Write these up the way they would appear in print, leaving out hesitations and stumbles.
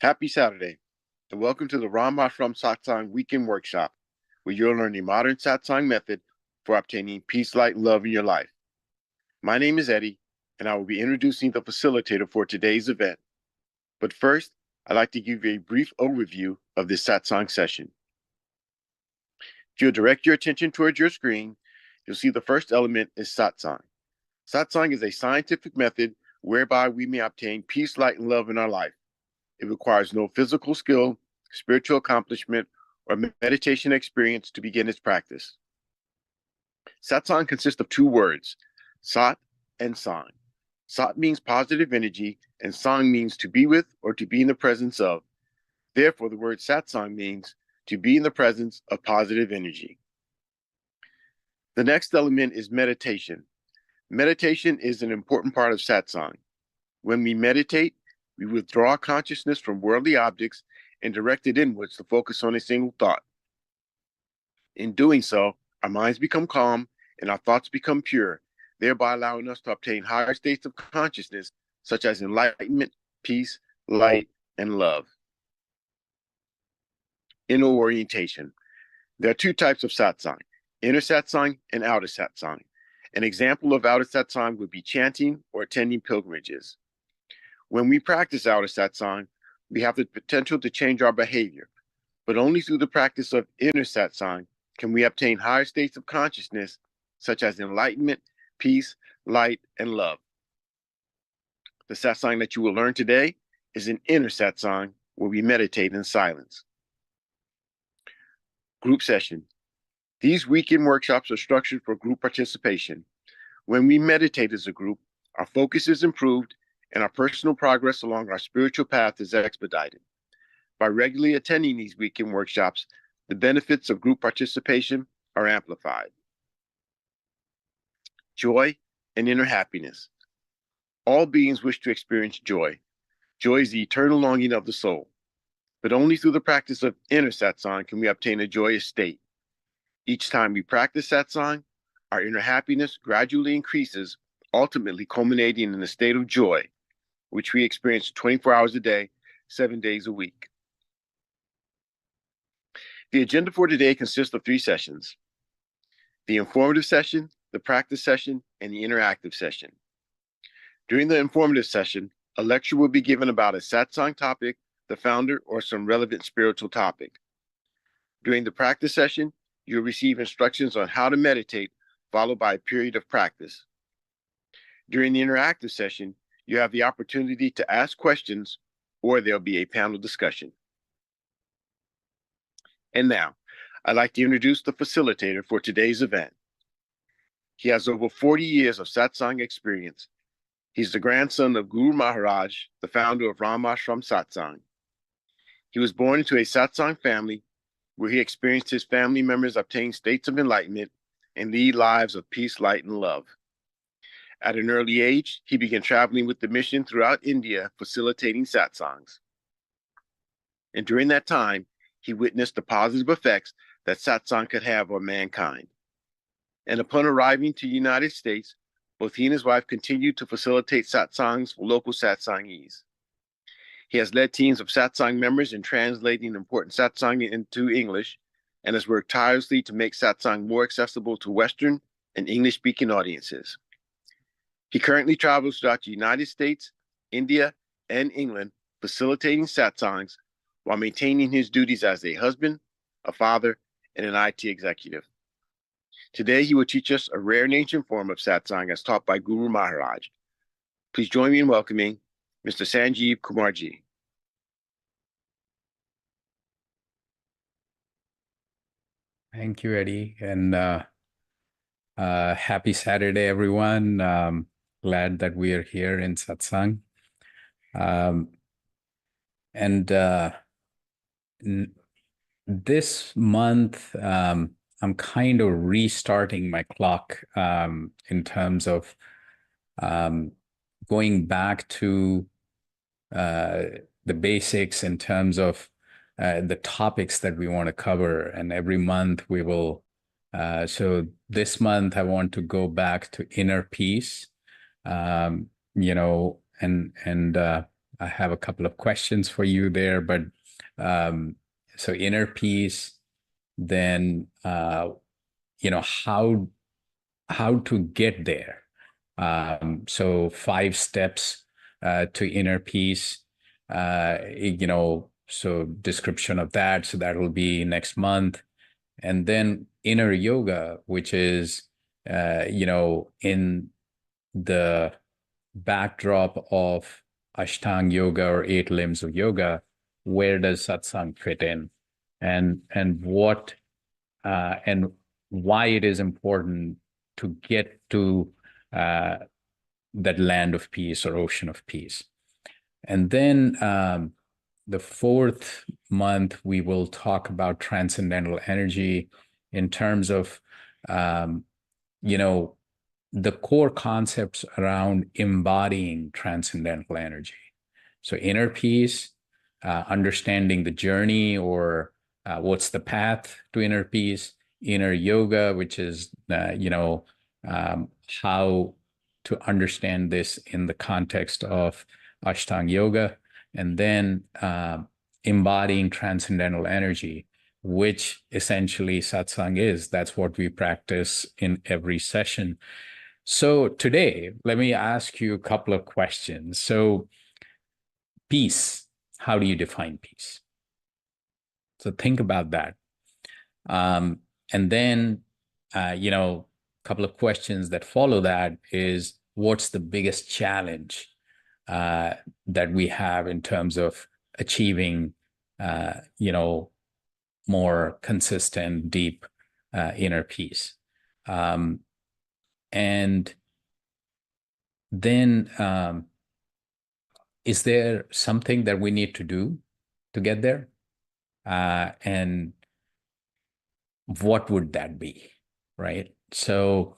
Happy Saturday, and welcome to the Ram Ashram Satsang Weekend Workshop, where you'll learn a modern Satsang method for obtaining peace, light, and love in your life. My name is Eddie, and I will be introducing the facilitator for today's event. But first, I'd like to give you a brief overview of this Satsang session. If you'll direct your attention towards your screen, you'll see the first element is Satsang. Satsang is a scientific method whereby we may obtain peace, light, and love in our life. It requires no physical skill, spiritual accomplishment, or meditation experience to begin its practice. Satsang consists of two words, Sat and Sang. Sat means positive energy, and Sang means to be with or to be in the presence of. Therefore, the word Satsang means to be in the presence of positive energy. The next element is meditation. Meditation is an important part of Satsang. When we meditate, we withdraw consciousness from worldly objects and direct it inwards to focus on a single thought. In doing so, our minds become calm and our thoughts become pure, thereby allowing us to obtain higher states of consciousness, such as enlightenment, peace, light, and love. Inner orientation. There are two types of Satsang, inner Satsang and outer Satsang. An example of outer Satsang would be chanting or attending pilgrimages. When we practice outer Satsang, we have the potential to change our behavior, but only through the practice of inner Satsang can we obtain higher states of consciousness, such as enlightenment, peace, light, and love. The Satsang that you will learn today is an inner Satsang where we meditate in silence. Group session. These weekend workshops are structured for group participation. When we meditate as a group, our focus is improved and our personal progress along our spiritual path is expedited. By regularly attending these weekend workshops, the benefits of group participation are amplified. Joy and inner happiness. All beings wish to experience joy. Joy is the eternal longing of the soul. But only through the practice of inner Satsang can we obtain a joyous state. Each time we practice Satsang, our inner happiness gradually increases, ultimately culminating in a state of joy, which we experience 24 hours a day, 7 days a week. The agenda for today consists of 3 sessions: the informative session, the practice session, and the interactive session. During the informative session, a lecture will be given about a Satsang topic, the founder, or some relevant spiritual topic. During the practice session, you'll receive instructions on how to meditate, followed by a period of practice. During the interactive session, you have the opportunity to ask questions, or there'll be a panel discussion. And now, I'd like to introduce the facilitator for today's event. He has over 40 years of Satsang experience. He's the grandson of Guru Maharaj, the founder of Ram Ashram Satsang. He was born into a Satsang family where he experienced his family members obtain states of enlightenment and lead lives of peace, light, and love. At an early age, he began traveling with the mission throughout India, facilitating satsangs. And during that time, he witnessed the positive effects that satsang could have on mankind. And upon arriving to the United States, both he and his wife continued to facilitate satsangs for local satsangees. He has led teams of satsang members in translating important satsang into English and has worked tirelessly to make satsang more accessible to Western and English-speaking audiences. He currently travels throughout the United States, India, and England, facilitating satsangs while maintaining his duties as a husband, a father, and an IT executive. Today, he will teach us a rare and ancient form of satsang as taught by Guru Maharaj. Please join me in welcoming Mr. Sanjeev Kumarji. Thank you, Eddie, and happy Saturday, everyone. Glad that we are here in Satsang. This month, I'm kind of restarting my clock in terms of going back to the basics in terms of the topics that we want to cover. And every month we will, so this month I want to go back to inner peace, I have a couple of questions for you there, but um, so inner peace, then how to get there. So 5 steps to inner peace. So description of that. So that will be next month, and then inner yoga, which is in the backdrop of Ashtanga yoga or 8 limbs of yoga. Where does satsang fit in, and what and why it is important to get to uh, that land of peace or ocean of peace. And then the 4th month, we will talk about transcendental energy in terms of, um, you know, the core concepts around embodying transcendental energy. So inner peace, understanding the journey or what's the path to inner peace, inner yoga, which is, how to understand this in the context of Ashtanga yoga, and then embodying transcendental energy, which essentially satsang is. That's what we practice in every session. So today, let me ask you a couple of questions. So peace, how do you define peace? So think about that. And then, a couple of questions that follow that is, what's the biggest challenge uh, that we have in terms of achieving, uh, you know, more consistent, deep inner peace? And then, is there something that we need to do to get there? And what would that be? Right. So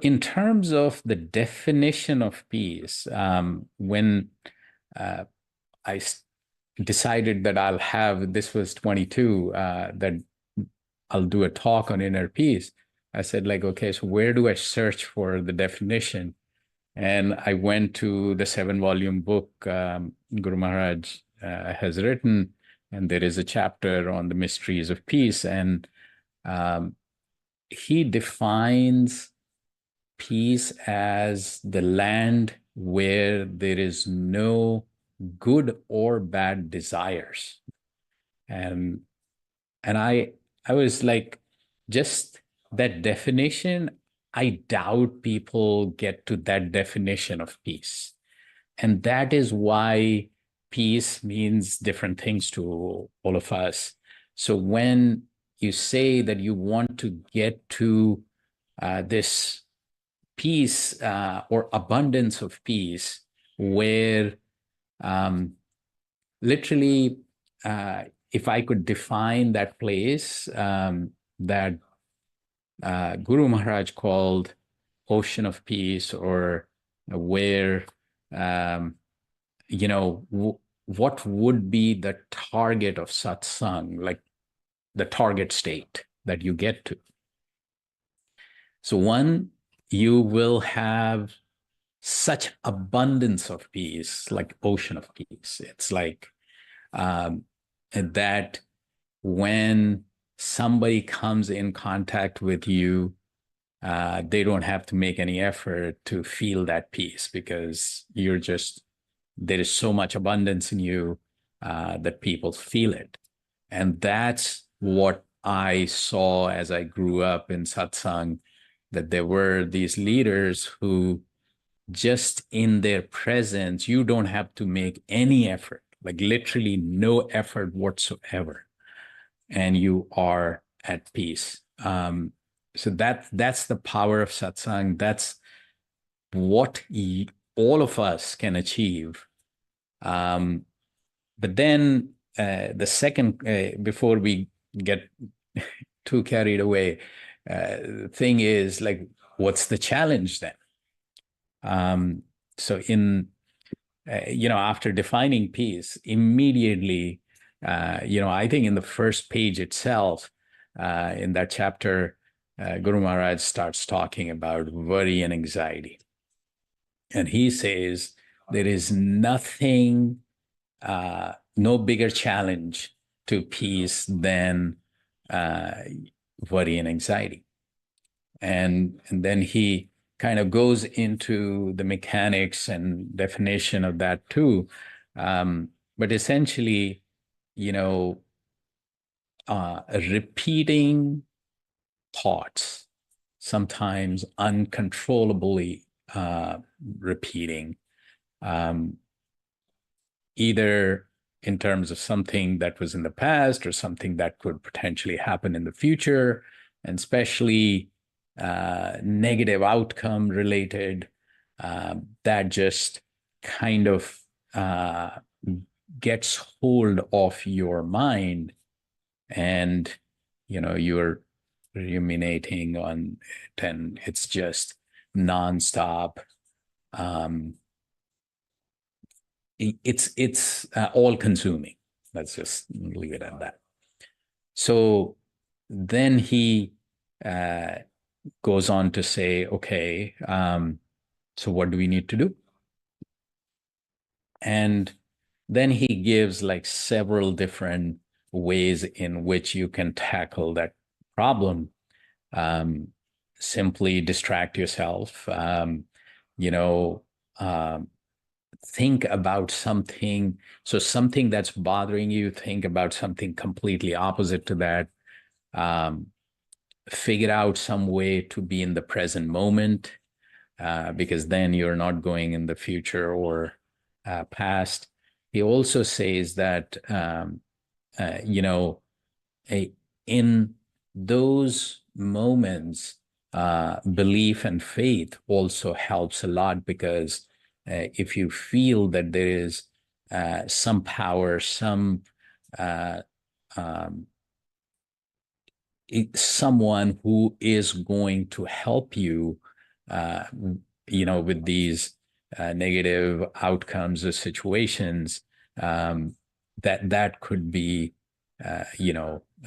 in terms of the definition of peace, when uh, I decided that this was 22, that I'll do a talk on inner peace, I said, like, okay, so where do I search for the definition? And I went to the 7-volume book Guru Maharaj has written, and there is a chapter on the mysteries of peace. And um, he defines peace as the land where there is no good or bad desires. And I was like, just that definition, I doubt people get to that definition of peace. And that is why peace means different things to all of us. So when you say that you want to get to this peace or abundance of peace, where um, literally, if I could define that place that Guru Maharaj called ocean of peace, or where, um, what would be the target of satsang, like the target state that you get to? So one, you will have such abundance of peace, like ocean of peace. It's like um, that when somebody comes in contact with you, they don't have to make any effort to feel that peace, because there is so much abundance in you that people feel it. And that's what I saw as I grew up in satsang, that there were these leaders who, just in their presence, you don't have to make any effort, like literally no effort whatsoever, and you are at peace. So that's the power of satsang. That's what all of us can achieve. But then the second, before we get too carried away, the thing is, like, what's the challenge then? So after defining peace, immediately, I think in the first page itself, in that chapter, Guru Maharaj starts talking about worry and anxiety. And he says, there is nothing, no bigger challenge to peace than worry and anxiety. And then he kind of goes into the mechanics and definition of that too. But essentially, you know, repeating thoughts, sometimes uncontrollably repeating, um, either in terms of something that was in the past or something that could potentially happen in the future, and especially negative outcome related, that just kind of uh, gets hold of your mind, and you're ruminating on it, and it's just nonstop. um, it's all consuming. Let's just leave it at that. So then he uh, goes on to say, okay, so what do we need to do? And then he gives like several different ways in which you can tackle that problem. um, Simply distract yourself. You know, um, think about something. So something that's bothering you, think about something completely opposite to that. Um, Figure out some way to be in the present moment, because then you're not going in the future or past. He also says that, you know, in those moments, belief and faith also helps a lot, because if you feel that there is some power, some uh, um, someone who is going to help you, uh, with these negative outcomes or situations, that could be,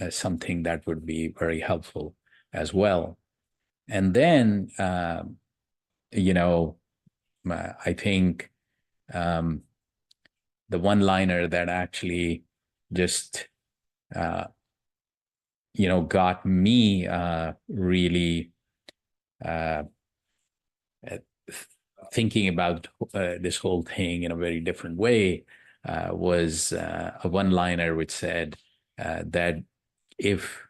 something that would be very helpful as well. And then, you know, I think um, the one-liner that actually just uh, got me really uh, uh, thinking about this whole thing in a very different way, was a one-liner which said that if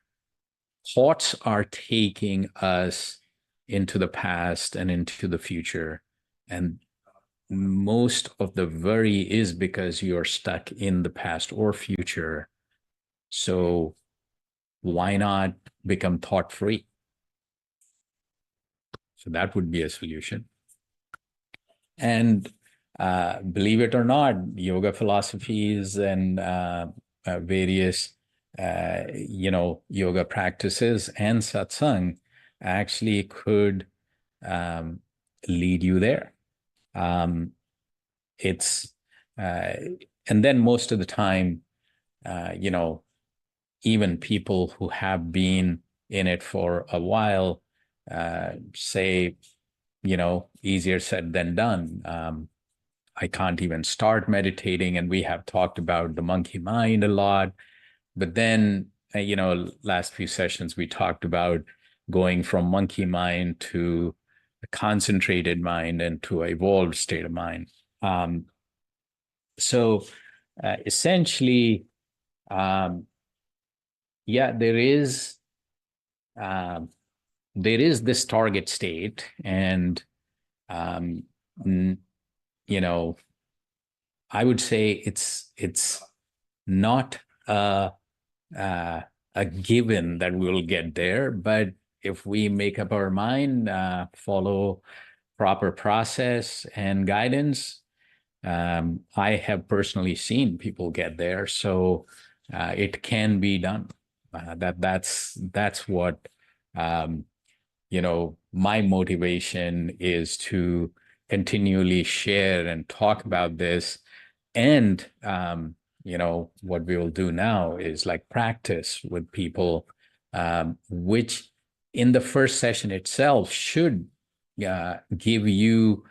thoughts are taking us into the past and into the future, and most of the worry is because you're stuck in the past or future, so why not become thought free? So that would be a solution. And believe it or not, yoga philosophies and various, yoga practices and satsang actually could um, lead you there. Um, it's uh, and then most of the time, you know, even people who have been in it for a while say, easier said than done. I can't even start meditating. And we have talked about the monkey mind a lot. But then, last few sessions, we talked about going from monkey mind to a concentrated mind and to an evolved state of mind. So essentially, um, yeah, um, there is this target state, and um, you know, I would say it's not a given that we'll get there, but if we make up our mind, follow proper process and guidance, I have personally seen people get there, so it can be done. That's what um, my motivation is, to continually share and talk about this. And what we will do now is like practice with people, which in the first session itself should give you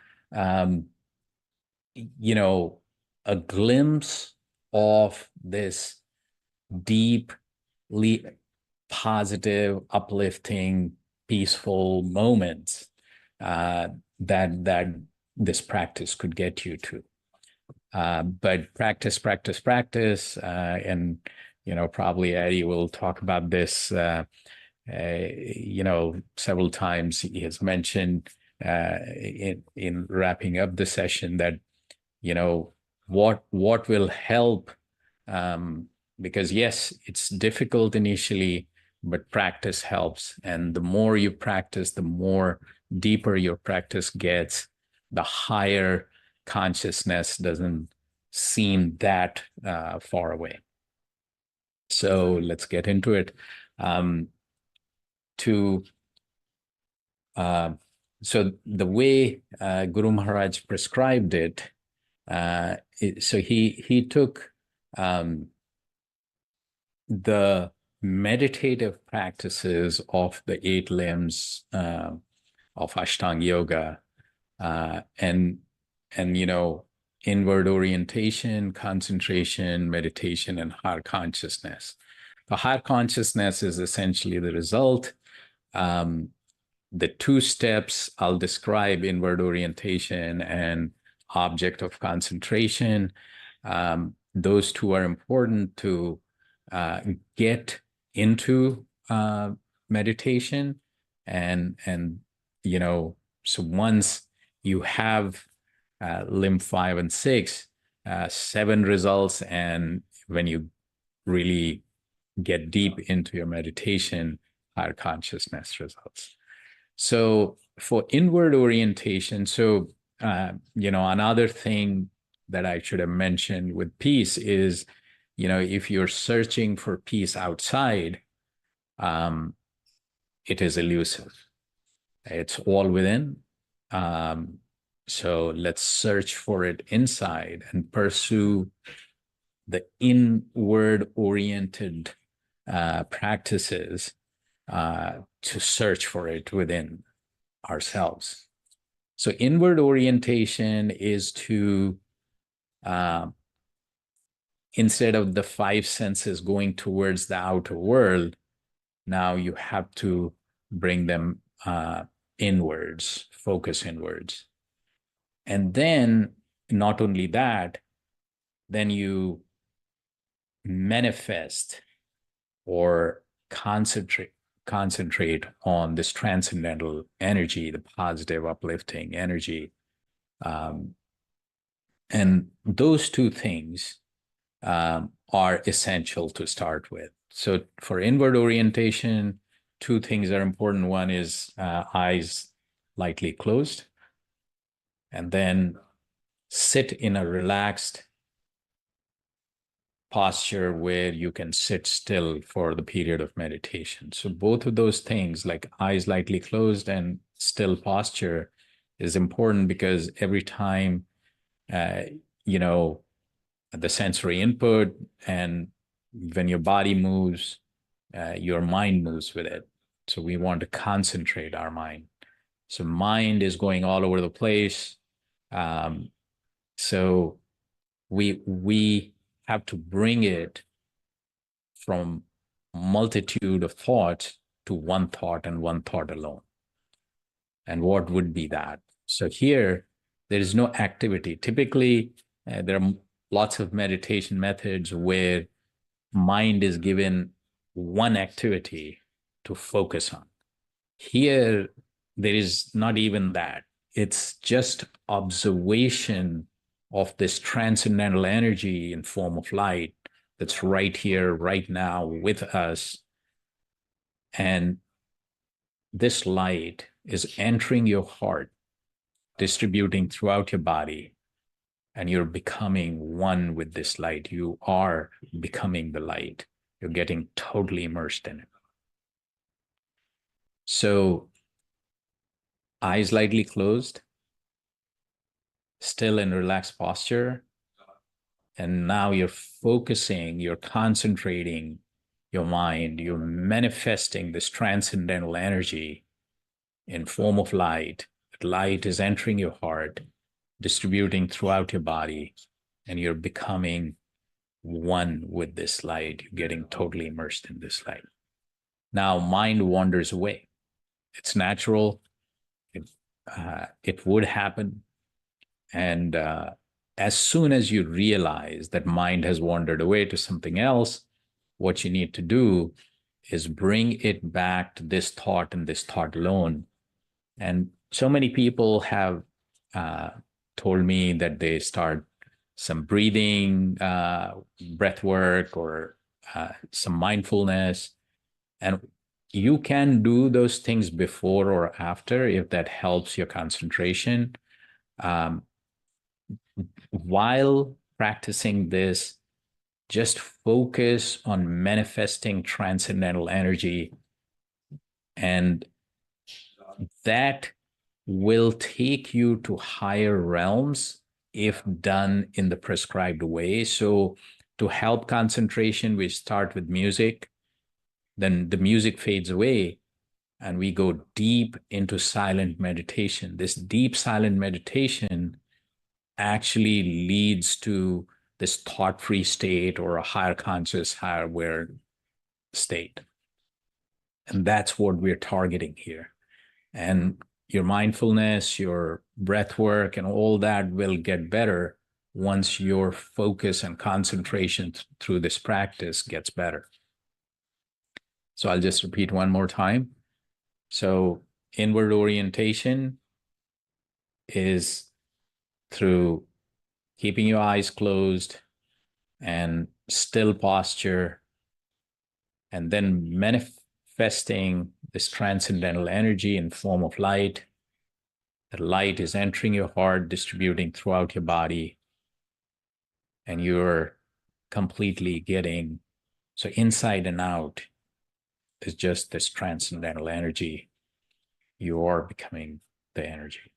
you know, a glimpse of this deeply positive, uplifting, peaceful moments that this practice could get you to. But practice, practice, practice, and probably Eddie will talk about this. Several times he has mentioned in wrapping up the session that what will help, because yes, it's difficult initially, but practice helps, and the more you practice, the more deeper your practice gets, the higher consciousness doesn't seem that far away. So let's get into it. To So the way Guru Maharaj prescribed it, so he took the meditative practices of the 8 limbs of Ashtanga Yoga, and inward orientation, concentration, meditation, and higher consciousness. The higher consciousness is essentially the result. The 2 steps I'll describe: inward orientation and object of concentration. Those 2 are important to get into meditation, and so once you have limb 5 and 6, 7 results, and when you really get deep into your meditation, higher consciousness results. So for inward orientation, another thing that I should have mentioned with peace is, if you're searching for peace outside, it is elusive. It's all within. So let's search for it inside and pursue the inward oriented practices to search for it within ourselves. So inward orientation is to, instead of the 5 senses going towards the outer world, now you have to bring them inwards, focus inwards. And then not only that, then you manifest or concentrate on this transcendental energy, the positive, uplifting energy. And those 2 things are essential to start with. So for inward orientation, 2 things are important. One is eyes lightly closed, and then sit in a relaxed posture where you can sit still for the period of meditation. So both of those things, like eyes lightly closed and still posture, is important, because every time the sensory input, and when your body moves, your mind moves with it. So we want to concentrate our mind. So mind is going all over the place. So we have to bring it from multitude of thoughts to one thought and one thought alone. And what would be that? So here, there is no activity. Typically, there are lots of meditation methods where mind is given one activity to focus on. Here, there is not even that. It's just observation of this transcendental energy in form of light that's right here, right now with us. And this light is entering your heart, distributing throughout your body, and you're becoming one with this light. You are becoming the light. You're getting totally immersed in it. So eyes lightly closed, still in relaxed posture. And now you're focusing, you're concentrating your mind, you're manifesting this transcendental energy in form of light. Light is entering your heart, distributing throughout your body, and you're becoming one with this light. You're getting totally immersed in this light. Now, mind wanders away. It's natural. It would happen. And as soon as you realize that mind has wandered away to something else, what you need to do is bring it back to this thought and this thought alone. And so many people have uh, told me that they start some breathing, breath work, or some mindfulness. And you can do those things before or after if that helps your concentration. Um, while practicing this, just focus on manifesting transcendental energy, and that will take you to higher realms if done in the prescribed way. So, to help concentration, we start with music, then the music fades away, and we go deep into silent meditation. This deep silent meditation actually leads to this thought-free state or a higher conscious, higher aware state. And that's what we're targeting here. And your mindfulness, your breath work, and all that will get better once your focus and concentration through this practice gets better. So I'll just repeat one more time. So inward orientation is through keeping your eyes closed and still posture, and then manifesting this transcendental energy in form of light. The light is entering your heart, distributing throughout your body, and you're completely getting, so inside and out is just this transcendental energy. You are becoming the energy.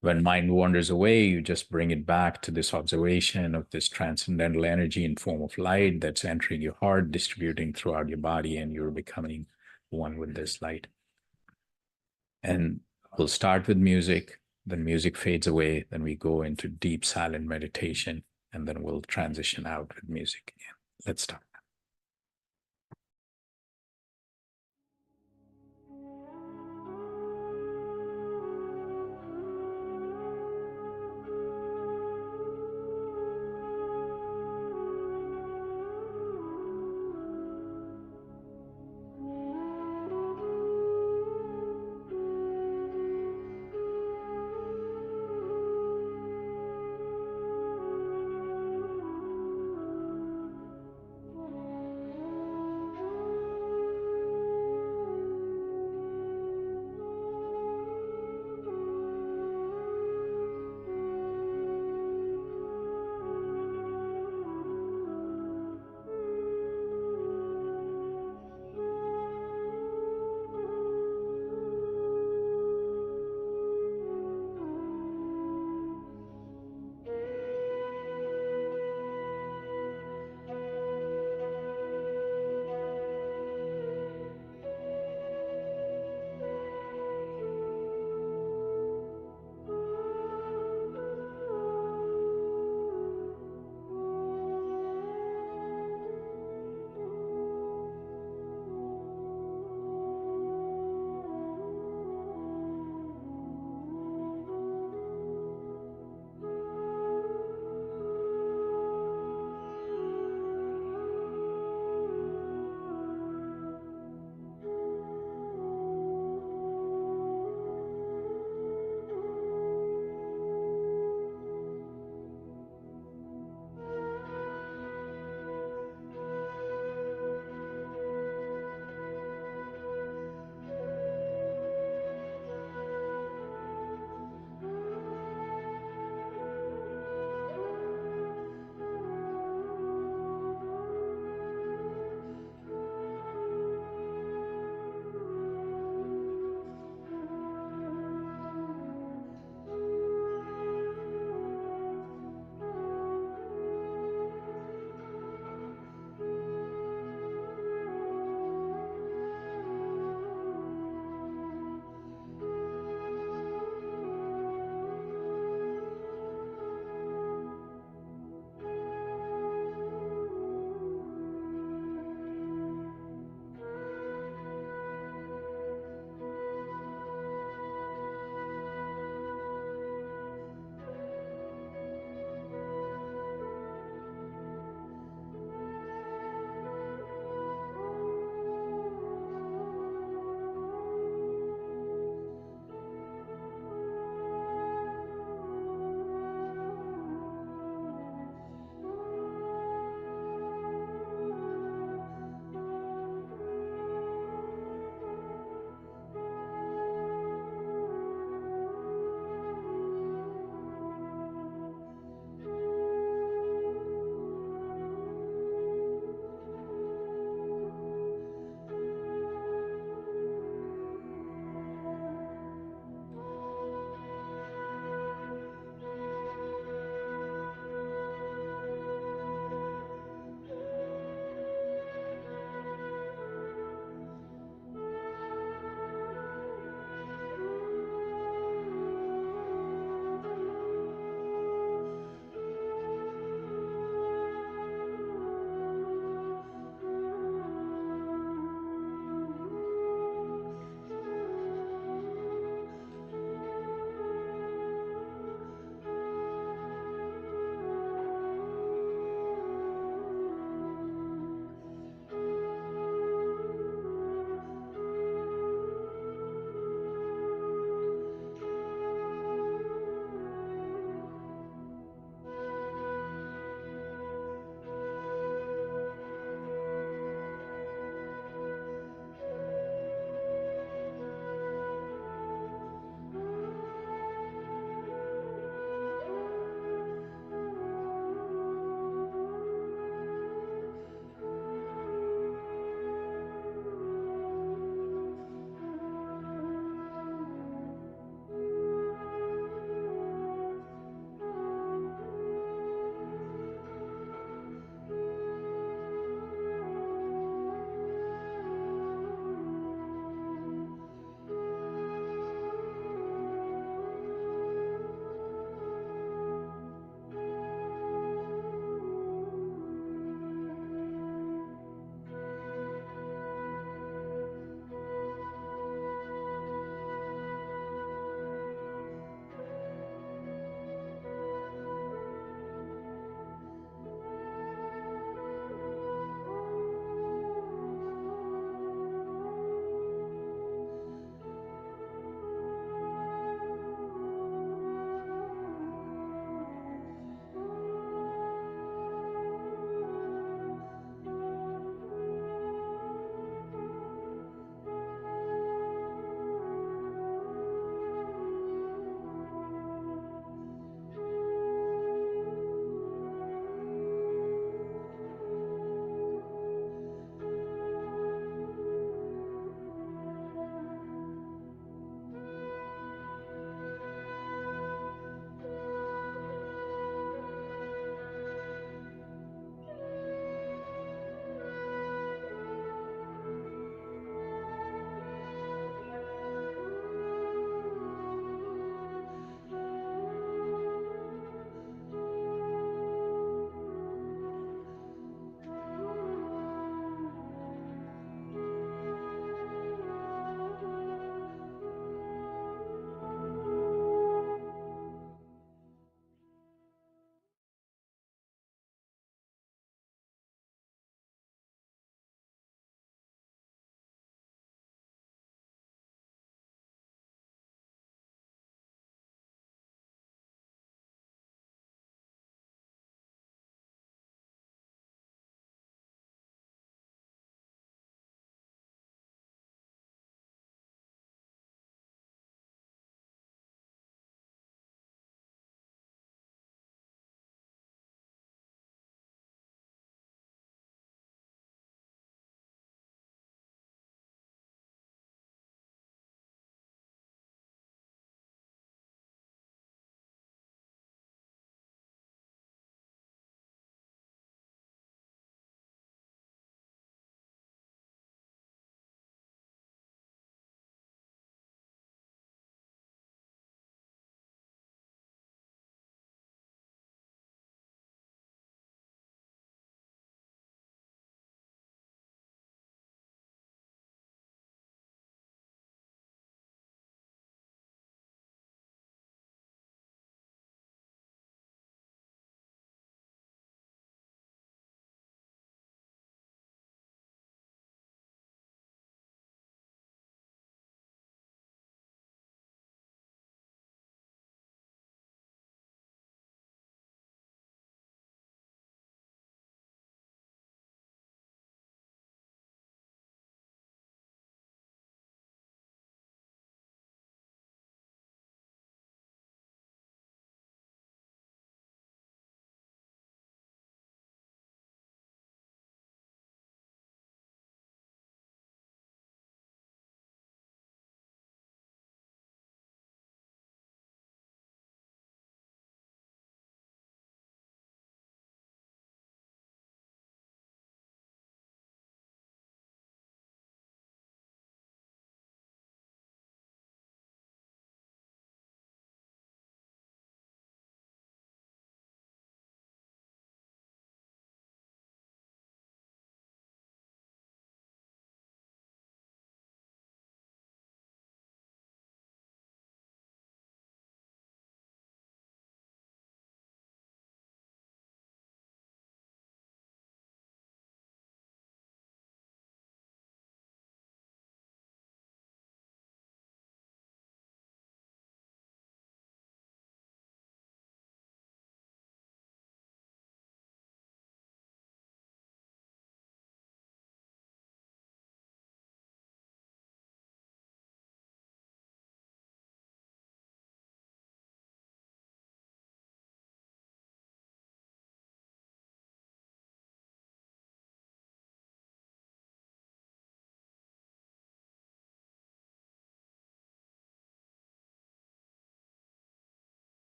When mind wanders away, you just bring it back to this observation of this transcendental energy in form of light that's entering your heart, distributing throughout your body, and you're becoming one with this light. And we'll start with music, then music fades away, then we go into deep silent meditation, and then we'll transition out with music again. Let's start.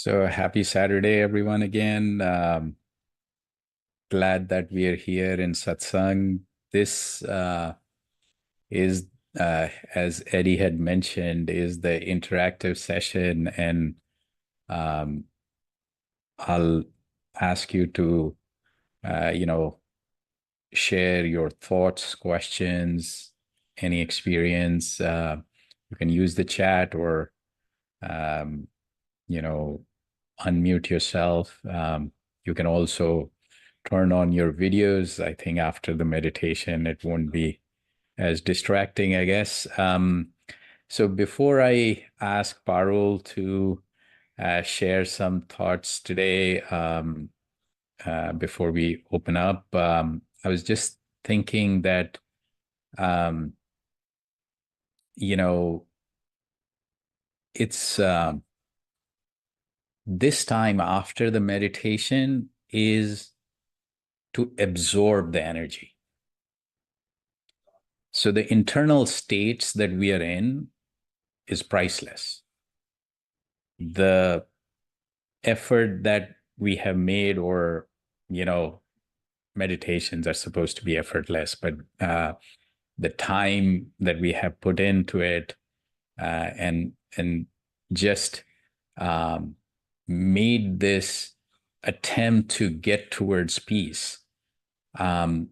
So happy Saturday, everyone, again. Glad that we are here in Satsang. This is, as Eddie had mentioned, is the interactive session, and um, I'll ask you to, uh, you know, share your thoughts, questions, any experience. You can use the chat or, um, you know, unmute yourself. You can also turn on your videos. I think after the meditation, it won't be as distracting, I guess. So before I ask Parul to share some thoughts today, before we open up, I was just thinking that, um, you know, it's this time after the meditation is to absorb the energy. So the internal states that we are in is priceless. The effort that we have made, or, you know, meditations are supposed to be effortless, but the time that we have put into it, and just um, made this attempt to get towards peace. Um,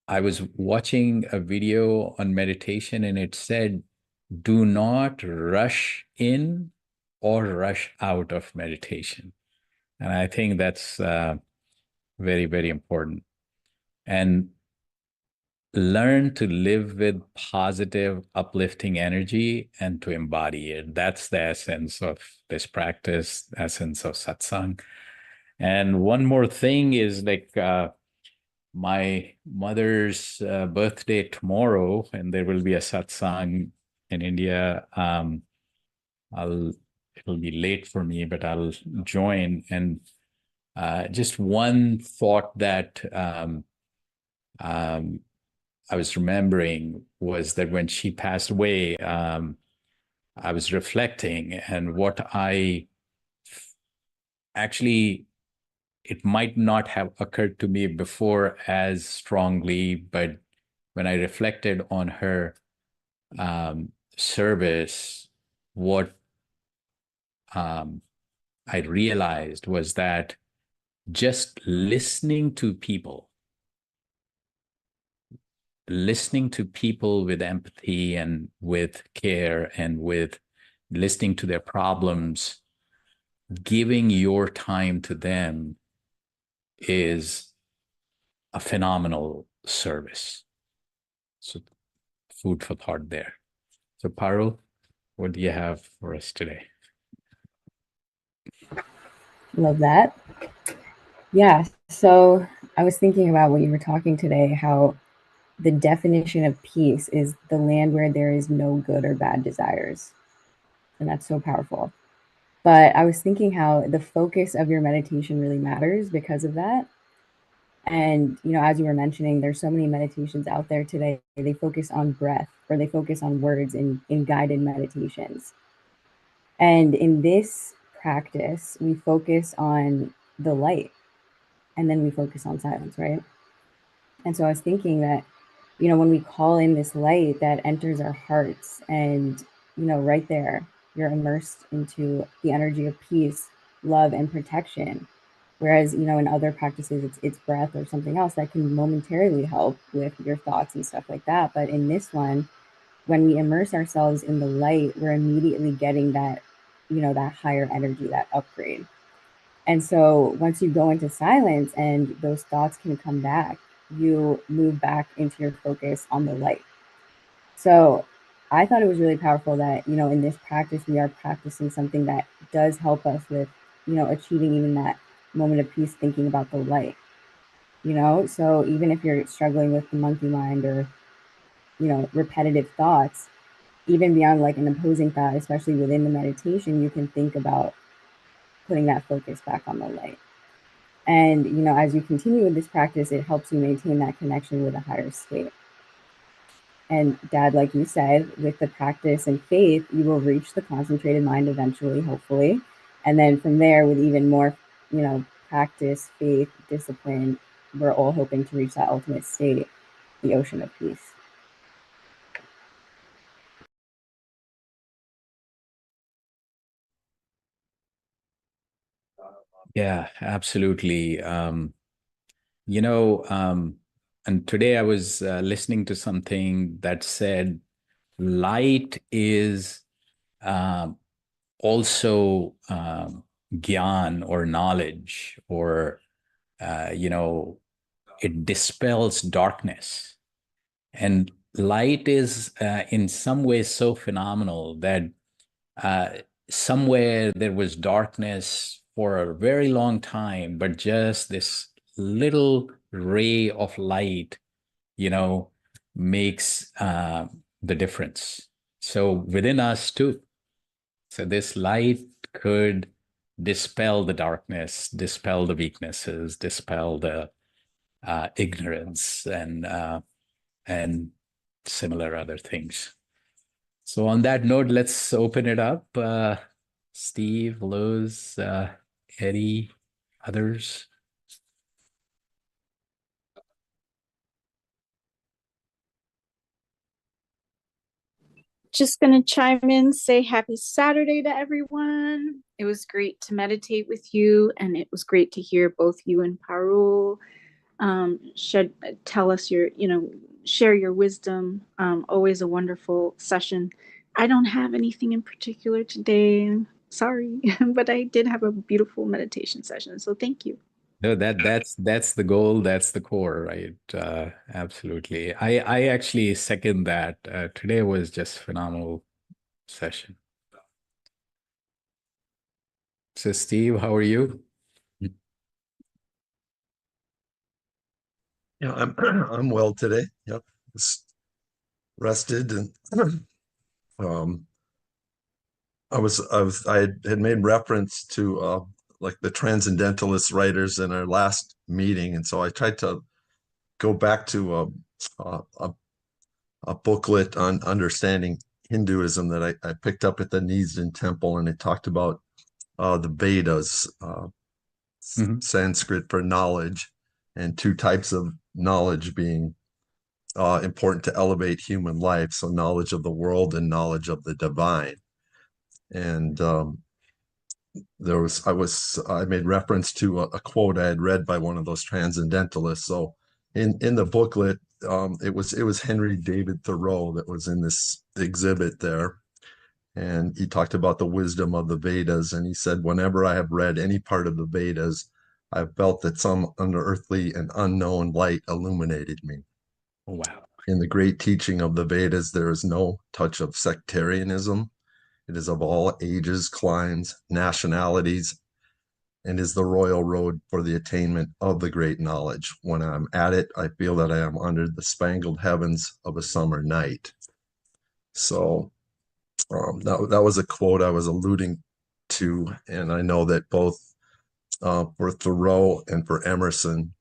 I was watching a video on meditation, and it said, do not rush in or rush out of meditation. And I think that's very, very important. And learn to live with positive, uplifting energy and to embody it. That's the essence of this practice, essence of satsang. And one more thing is like, my mother's birthday tomorrow, and there will be a satsang in India. I'll It'll be late for me, but I'll join. And just one thought that um, I was remembering was that when she passed away, I was reflecting, and what I actually, it might not have occurred to me before as strongly, but when I reflected on her service, what um, I realized was that just listening to people with empathy and with care and with listening to their problems, giving your time to them is a phenomenal service. So food for thought there. So Parul, what do you have for us today? Love that. Yeah. So I was thinking about when you were talking today, how the definition of peace is the land where there is no good or bad desires. And that's so powerful. But I was thinking how the focus of your meditation really matters because of that. And, as you were mentioning, there's so many meditations out there today. They focus on breath or they focus on words in guided meditations. And in this practice, we focus on the light and then we focus on silence, right? And so I was thinking that, when we call in this light that enters our hearts and, right there, you're immersed into the energy of peace, love, and protection. Whereas, in other practices, it's breath or something else that can momentarily help with your thoughts and stuff like that. But in this one, when we immerse ourselves in the light, we're immediately getting that, that higher energy, that upgrade. And so once you go into silence and those thoughts can come back, you move back into your focus on the light. So I thought it was really powerful that, in this practice, we are practicing something that does help us with, achieving even that moment of peace, thinking about the light, So even if you're struggling with the monkey mind or, repetitive thoughts, even beyond like an opposing thought, especially within the meditation, you can think about putting that focus back on the light. And, as you continue with this practice, it helps you maintain that connection with a higher state. And Dad, like you said, with the practice and faith, you will reach the concentrated mind eventually, hopefully. And then from there, with even more, practice, faith, discipline, we're all hoping to reach that ultimate state, the ocean of peace. Yeah, absolutely. You know, and today I was listening to something that said light is um, also gyan or knowledge, or, it dispels darkness. And light is in some ways so phenomenal that uh, somewhere there was darkness for a very long time, but just this little ray of light, you know, makes the difference. So within us too. So this light could dispel the darkness, dispel the weaknesses, dispel the ignorance, and similar other things. So on that note, let's open it up. Steve, Lowe's, Eddie, others. Just going to chime in, say happy Saturday to everyone. It was great to meditate with you, and it was great to hear both you and Parul tell us share your wisdom. Always a wonderful session. I don't have anything in particular today. Sorry, but I did have a beautiful meditation session. So thank you. No, that's the goal. That's the core, right? Absolutely. I actually second that. Today was just phenomenal session. So, Steve, how are you? Yeah, I'm well today. Yep, just rested and I had made reference to like the transcendentalist writers in our last meeting, and so I tried to go back to a booklet on understanding Hinduism that I picked up at the Neasden Temple, and it talked about the Vedas, Sanskrit for knowledge, and two types of knowledge being important to elevate human life. So knowledge of the world and knowledge of the divine. And I made reference to a quote I had read by one of those transcendentalists. So in the booklet, it was Henry David Thoreau that was in this exhibit there. And he talked about the wisdom of the Vedas. And he said, whenever I have read any part of the Vedas, I've felt that some unearthly and unknown light illuminated me. Wow. In the great teaching of the Vedas, there is no touch of sectarianism. It is of all ages, climes, nationalities, and is the royal road for the attainment of the great knowledge. When I'm at it, I feel that I am under the spangled heavens of a summer night. So that was a quote I was alluding to, and I know that both for Thoreau and for Emerson,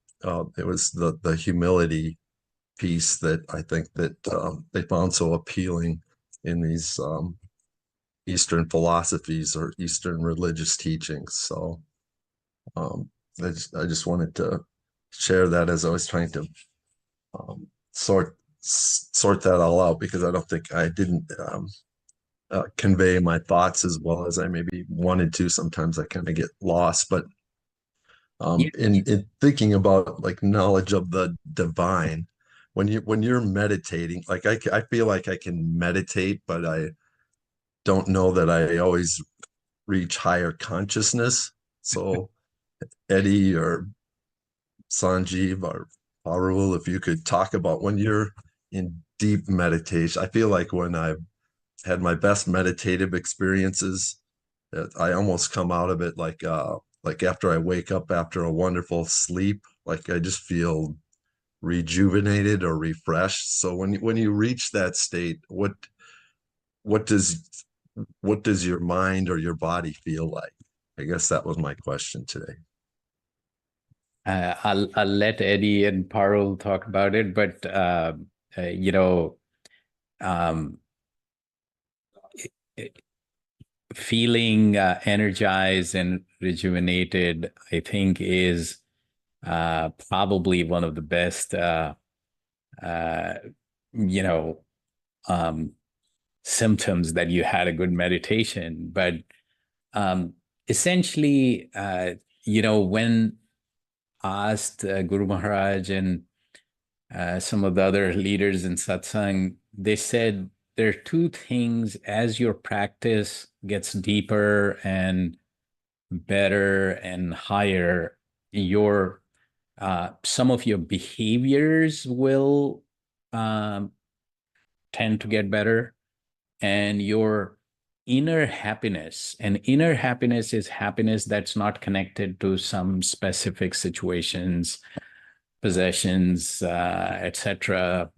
it was the humility piece that I think that they found so appealing in these Eastern philosophies or Eastern religious teachings. So I just wanted to share that as I was trying to sort that all out, because I don't think I didn't convey my thoughts as well as I maybe wanted to. Sometimes I kind of get lost, but in thinking about like knowledge of the divine, when you're meditating, like I feel like I can meditate, but I don't know that I always reach higher consciousness. So Eddie or Sanjeev or Parul, if you could talk about when you're in deep meditation. I feel like when I've had my best meditative experiences, I almost come out of it like after I wake up after a wonderful sleep, like I just feel rejuvenated or refreshed. So when you reach that state, what does your mind or your body feel like? I guess that was my question today. I'll let Eddie and Parul talk about it, but you know, um, feeling energized and rejuvenated, I think, is probably one of the best, uh, you know, um, symptoms that you had a good meditation. But essentially, when asked Guru Maharaj and some of the other leaders in satsang, they said there are two things as your practice gets deeper and better and higher, your some of your behaviors will um, tend to get better, and your inner happiness. And inner happiness is happiness that's not connected to some specific situations, possessions, etc.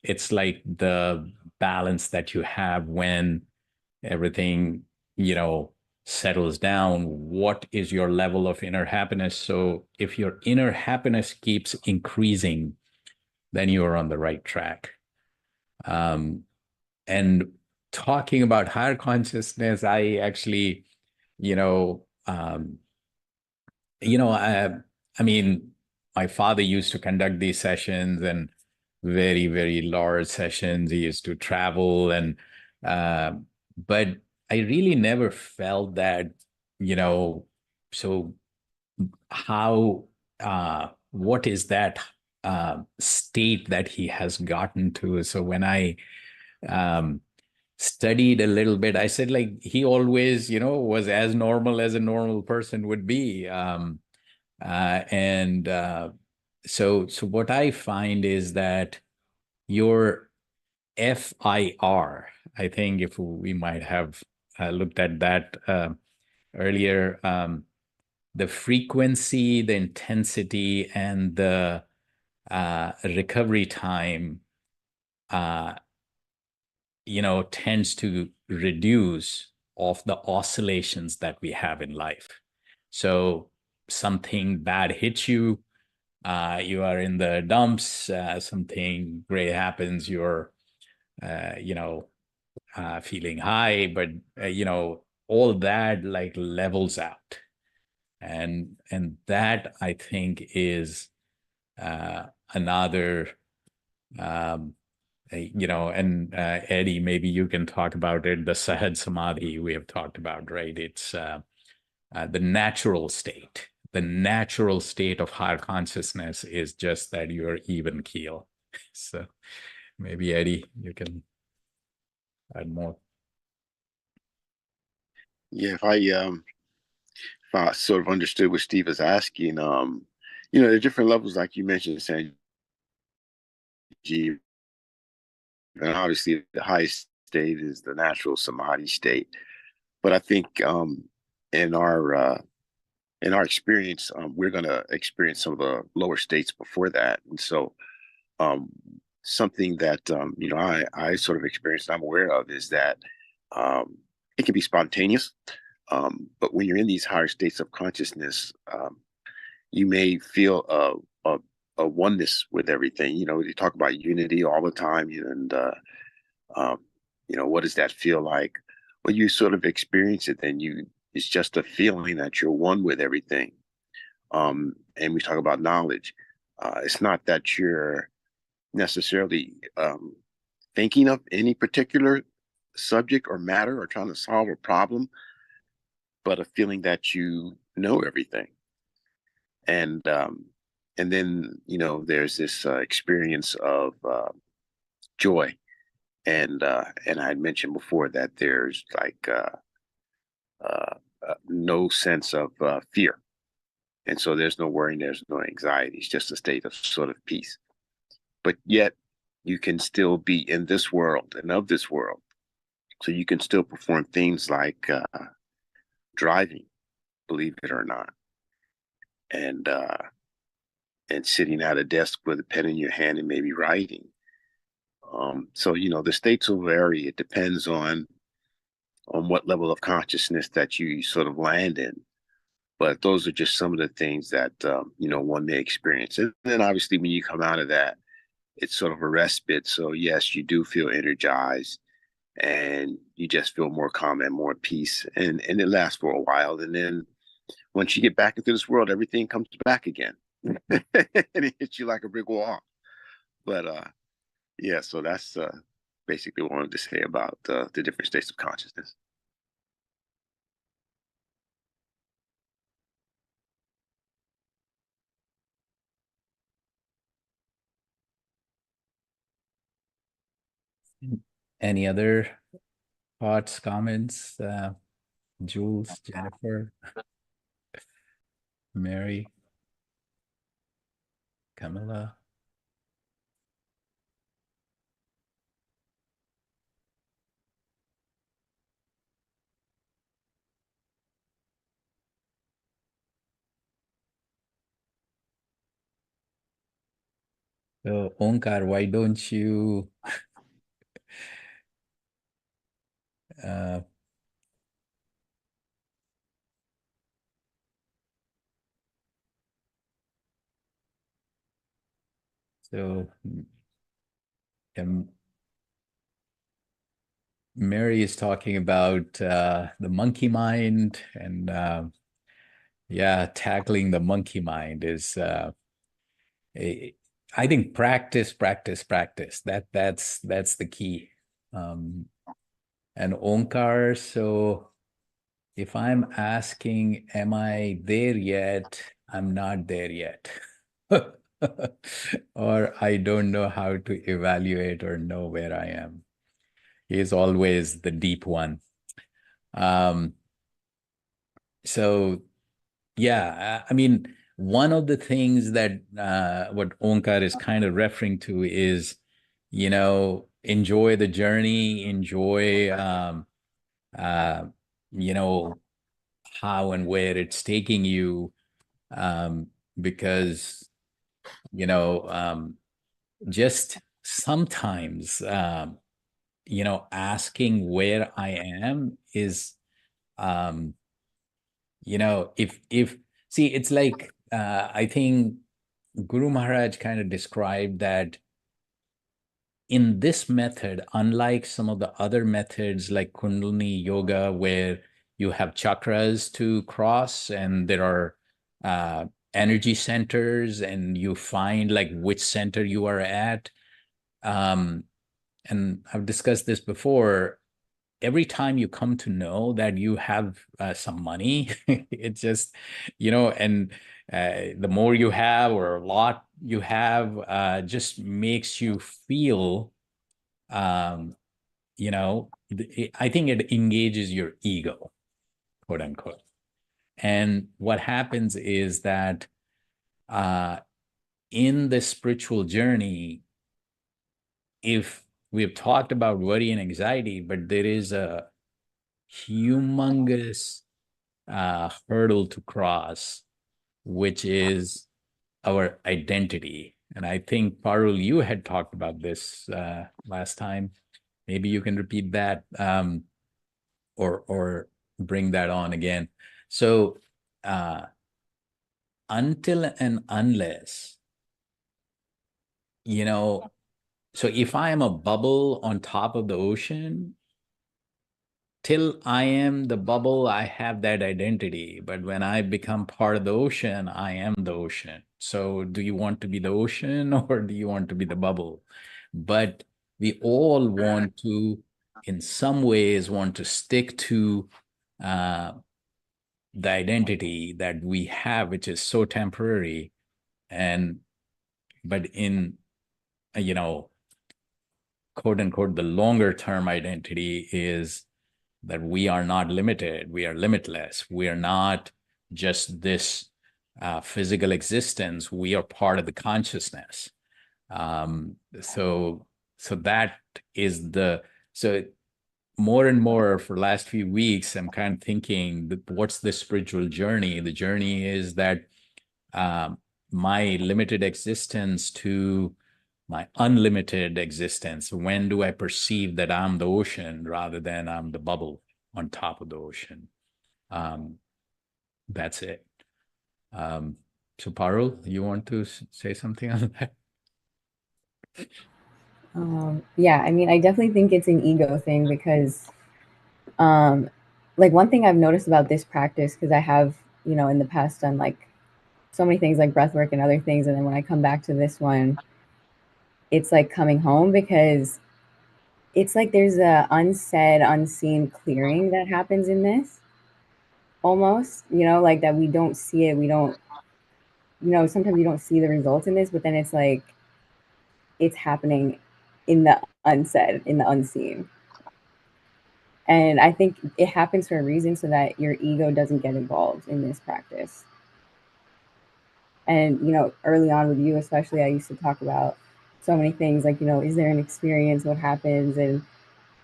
It's like the balance that you have when everything, settles down. What is your level of inner happiness? So if your inner happiness keeps increasing, then you are on the right track. And talking about higher consciousness, I actually, you know, um, you know, I mean, my father used to conduct these sessions, and very, very large sessions. He used to travel, and uh, but I really never felt that, you know. So how? What is that state that he has gotten to? So when I um, studied a little bit, I said, like, he always, was as normal as a normal person would be. And so what I find is that your FIR, I think if we might have looked at that earlier, the frequency, the intensity, and the recovery time, uh, tends to reduce of the oscillations that we have in life. So something bad hits you, you are in the dumps, something great happens, you're, feeling high, but, all that like levels out. And that, I think, is another, um, and Eddie, maybe you can talk about it, the Sahad Samadhi we have talked about, right? It's the natural state. The natural state of higher consciousness is just that you're even keel. So maybe, Eddie, you can add more. Yeah, if I sort of understood what Steve is asking, there are different levels, like you mentioned, Sanjeev, and obviously the highest state is the natural samadhi state. But I think in our uh, in our experience, we're going to experience some of the lower states before that, and so um, something that I sort of experienced, I'm aware of, is that um, it can be spontaneous. But when you're in these higher states of consciousness, you may feel a oneness with everything. You talk about unity all the time, and um, what does that feel like? Well, you sort of experience it, then it's just a feeling that you're one with everything. And we talk about knowledge. It's not that you're necessarily thinking of any particular subject or matter or trying to solve a problem, but a feeling that you know everything. And then there's this experience of joy, and I had mentioned before that there's like no sense of fear, and so there's no worrying, there's no anxiety. It's just a state of sort of peace. But yet you can still be in this world and of this world, so you can still perform things like driving, believe it or not, and sitting at a desk with a pen in your hand and maybe writing. So the states will vary. It depends on what level of consciousness that you sort of land in. But those are just some of the things that one may experience. And then obviously when you come out of that, it's sort of a respite. So yes, you do feel energized and you just feel more calm and more peace. And it lasts for a while. And then once you get back into this world, everything comes back again. And it hits you like a brick wall. But yeah, so that's basically what I wanted to say about the different states of consciousness. Any other thoughts, comments? Jules, Jennifer, Mary, Camilla? So, Onkar, why don't you uh, so um, Mary is talking about the monkey mind, and yeah, tackling the monkey mind is I think practice, practice, practice. That's the key. And Onkar, so if I'm asking, am I there yet? I'm not there yet. Or I don't know how to evaluate or know where I am. Is always the deep one. Um, so yeah, I mean, one of the things that what Onkar is kind of referring to is, enjoy the journey, enjoy, uh, you know, how and where it's taking you, um, because, you know, um, just sometimes, asking where I am is, um, if see, it's like I think Guru Maharaj kind of described that in this method, unlike some of the other methods like Kundalini Yoga, where you have chakras to cross and there are energy centers and you find like which center you are at. Um, and I've discussed this before. Every time you come to know that you have some money, it's just, and the more you have or a lot you have, just makes you feel, um, I think it engages your ego, quote unquote. And what happens is that uh, in the spiritual journey, if we've talked about worry and anxiety, but there is a humongous hurdle to cross, which is our identity. And I think, Parul, you had talked about this last time. Maybe you can repeat that, or bring that on again. So until and unless, so if I am a bubble on top of the ocean, till I am the bubble, I have that identity. But when I become part of the ocean, I am the ocean. So do you want to be the ocean or do you want to be the bubble? But we all want to, in some ways, want to stick to the identity that we have, which is so temporary. But in, quote unquote, the longer term identity is that we are not limited, we are limitless. We are not just this physical existence, we are part of the consciousness. So that is so more and more for the last few weeks, I'm kind of thinking, what's the spiritual journey? The journey is that my limited existence to my unlimited existence. When do I perceive that I'm the ocean rather than I'm the bubble on top of the ocean? That's it. So Parul, you want to say something on that? Yeah, I mean, I definitely think it's an ego thing because, like, one thing I've noticed about this practice, because I have, in the past done like so many things like breath work and other things. And then when I come back to this one, it's like coming home because it's like there's a unsaid, unseen clearing that happens in this almost, like that we don't see it. We don't, sometimes you don't see the results in this, but then it's like it's happening in the unsaid, in the unseen. And I think it happens for a reason so that your ego doesn't get involved in this practice. And, early on with you, especially, I used to talk about so many things like, is there an experience? What happens? And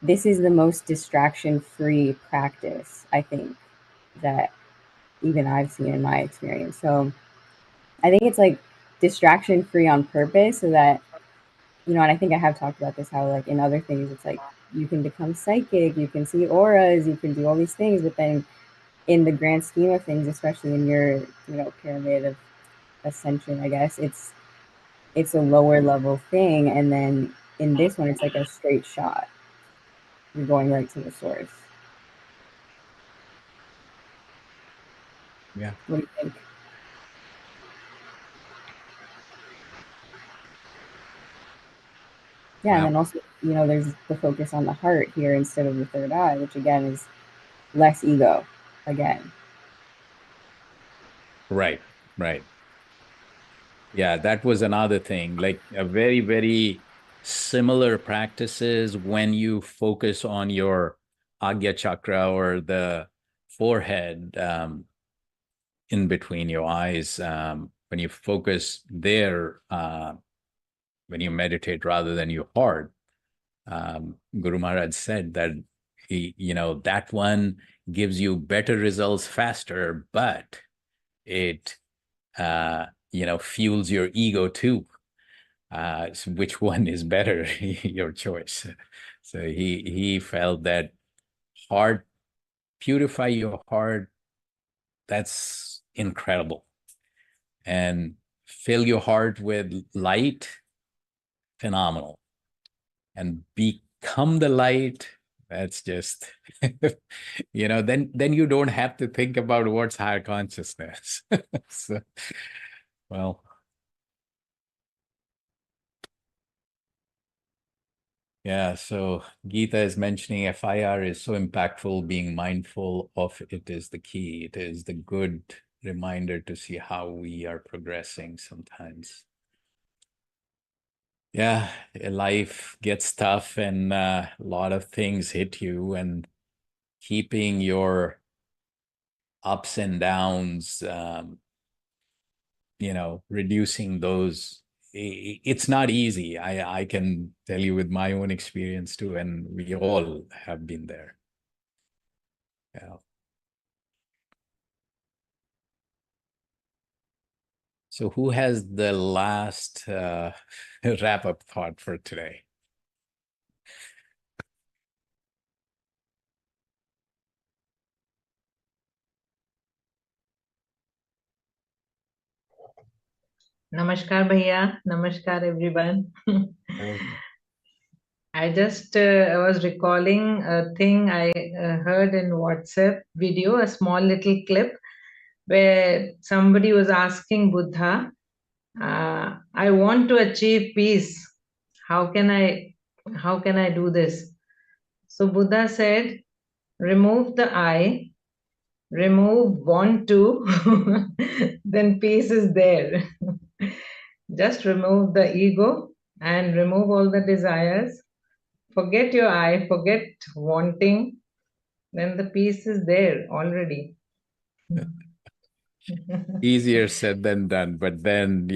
this is the most distraction free practice, I think, that even I've seen in my experience. So I think it's like distraction free on purpose so that, and I think I have talked about this, how like in other things, it's like you can become psychic, you can see auras, you can do all these things, but then in the grand scheme of things, especially in your, pyramid of ascension, I guess, it's a lower level thing. And then in this one, it's like a straight shot. You're going right to the source. Yeah. What do you think? Yeah, and Wow. then also, there's the focus on the heart here instead of the third eye, which again is less ego again. Right. Right. Yeah, that was another thing, like a very, very similar practices when you focus on your Agya chakra or the forehead, in between your eyes. When you focus there, when you meditate rather than your heart, Guru Maharaj said that that one gives you better results faster, but it fuels your ego too. So which one is better? Your choice. So he felt that heart, purify your heart. That's incredible. And fill your heart with light, phenomenal. And become the light. That's just, then you don't have to think about what's higher consciousness. So, well, yeah, so Gita is mentioning FIR is so impactful. Being mindful of it is the key. It is the good reminder to see how we are progressing sometimes. Yeah, life gets tough and a lot of things hit you, and keeping your ups and downs, reducing those, it's not easy. I can tell you with my own experience too, and we all have been there. Yeah. So who has the last wrap-up thought for today? Namaskar, Bhaiya. Namaskar, everyone. I was recalling a thing I heard in WhatsApp video, a small little clip where somebody was asking Buddha, I want to achieve peace. How can I do this? So Buddha said, remove the I, remove want to, then peace is there. Just remove the ego and remove all the desires. Forget your I, forget wanting, then the peace is there already. Easier said than done, but then,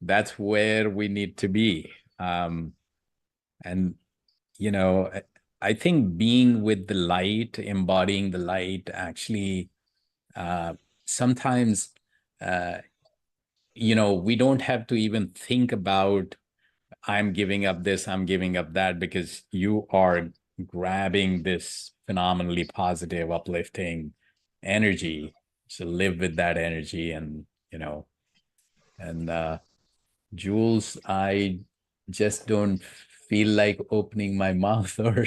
that's where we need to be. And, I think being with the light, embodying the light, actually, sometimes, we don't have to even think about I'm giving up this, I'm giving up that, because you are grabbing this phenomenally positive, uplifting energy. So live with that energy. And, and Jules, I just don't feel like opening my mouth or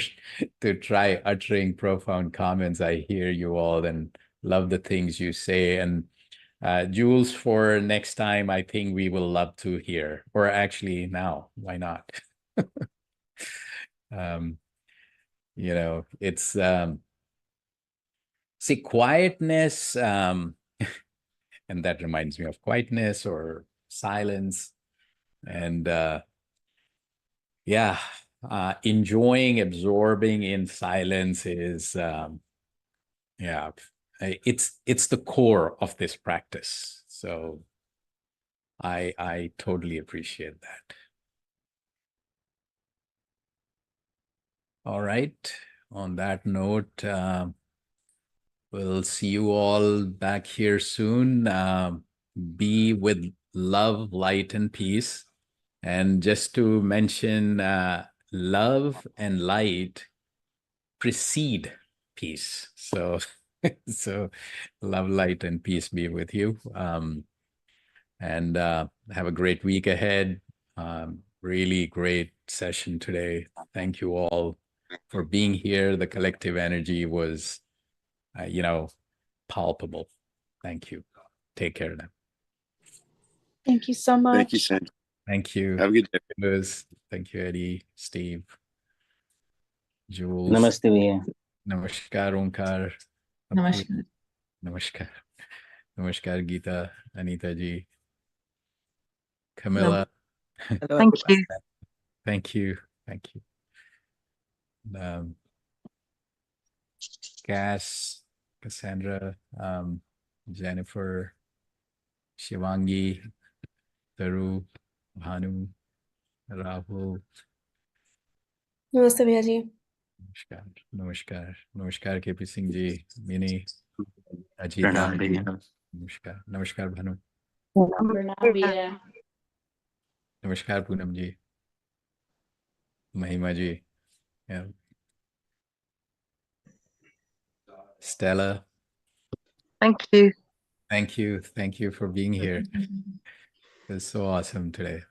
to try uttering profound comments. I hear you all and love the things you say. And Jules, for next time, I think we will love to hear, or actually now, why not? It's see, quietness, and that reminds me of quietness or silence. And enjoying, absorbing in silence is, it's the core of this practice. So I totally appreciate that. All right. On that note, we'll see you all back here soon. Be with love, light, and peace. And just to mention, love and light precede peace. So, so love, light, and peace be with you. And have a great week ahead. Really great session today. Thank you all for being here. The collective energy was, palpable. Thank you. Take care now. Thank you so much. Thank you, Sandy. Thank you. Have a good day. Liz. Thank you, Eddie, Steve, Jules. नमस्ते भैया Namaskar, Onkar. Namaskar. Namaskar. Namaskar, Geeta, Anita ji, Camilla. Thank you. Thank you. Cass, Cassandra, Jennifer, Shivangi, Taru, Bhanu, Rahul. नमस्ते भैया जी Namaskar, KP Singh ji, Mini, Ajita. Namaskar, Bhanu. Namaskar, Poonam ji, Mahima ji, yeah. Stella. Thank you. Thank you for being here. It was so awesome today.